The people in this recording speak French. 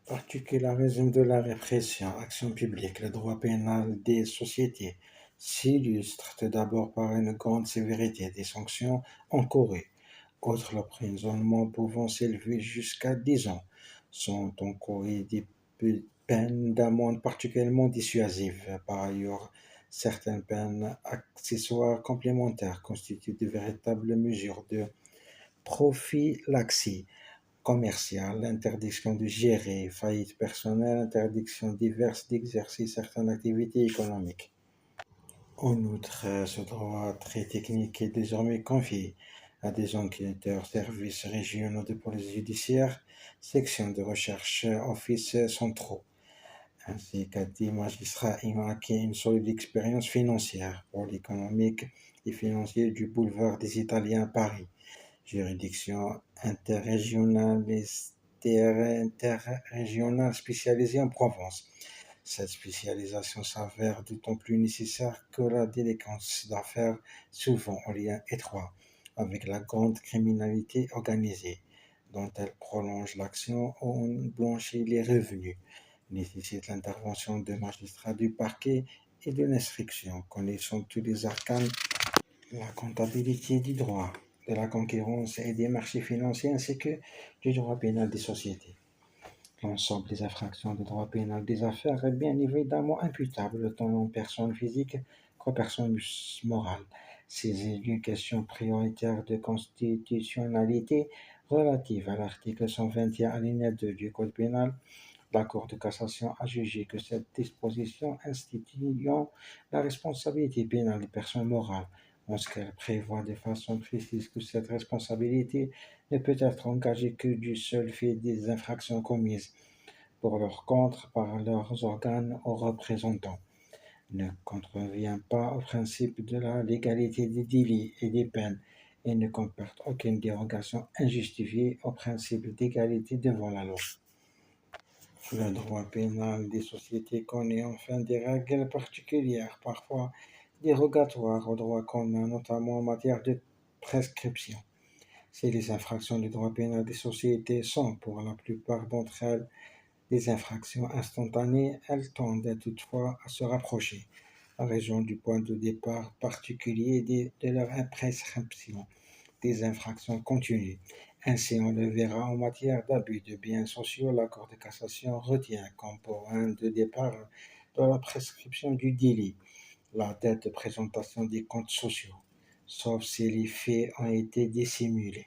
Particularisme de la répression, action publique, le droit pénal des sociétés s'illustre tout d'abord par une grande sévérité des sanctions encourue. Outre l'emprisonnement pouvant s'élever jusqu'à 10 ans, sont encourus des peines d'amende particulièrement dissuasives. Par ailleurs, certaines peines accessoires complémentaires constituent de véritables mesures de prophylaxie commerciale, interdiction de gérer, faillite personnelle, interdiction diverses d'exercer certaines activités économiques. En outre, ce droit très technique est désormais confié à des enquêteurs, services régionaux de police judiciaire, sections de recherche, offices centraux, ainsi qu'à des magistrats ayant acquis une solide expérience financière pour l'économique et financier du boulevard des Italiens à Paris, juridiction interrégionale et interrégionale spécialisée en Provence. Cette spécialisation s'avère d'autant plus nécessaire que la délinquance d'affaires, souvent en lien étroit avec la grande criminalité organisée, dont elle prolonge l'action ou en blanchit les revenus, nécessite l'intervention de magistrats du parquet et de l'instruction, connaissant tous les arcanes la comptabilité du droit, de la concurrence et des marchés financiers ainsi que du droit pénal des sociétés. L'ensemble des infractions de droit pénal des affaires est bien évidemment imputable tant aux personnes physiques qu'aux personnes morales. C'est une question prioritaire de constitutionnalité relative à l'article 121 alinéa 2 du Code pénal. La Cour de cassation a jugé que cette disposition instituant la responsabilité pénale des personnes morales, en ce qu'elle prévoit de façon précise que cette responsabilité ne peut être engagée que du seul fait des infractions commises pour leur compte par leurs organes ou représentants, ne contrevient pas au principe de la légalité des délits et des peines et ne comporte aucune dérogation injustifiée au principe d'égalité devant la loi. Le droit pénal des sociétés connaît enfin des règles particulières, parfois dérogatoires au droit commun, notamment en matière de prescription. Si les infractions du droit pénal des sociétés sont, pour la plupart d'entre elles, des infractions instantanées, elles tendent toutefois à se rapprocher, en raison du point de départ particulier de leur prescription, des infractions continues. Ainsi, on le verra en matière d'abus de biens sociaux, la Cour de cassation retient comme point de départ de la prescription du délit la date de présentation des comptes sociaux, sauf si les faits ont été dissimulés.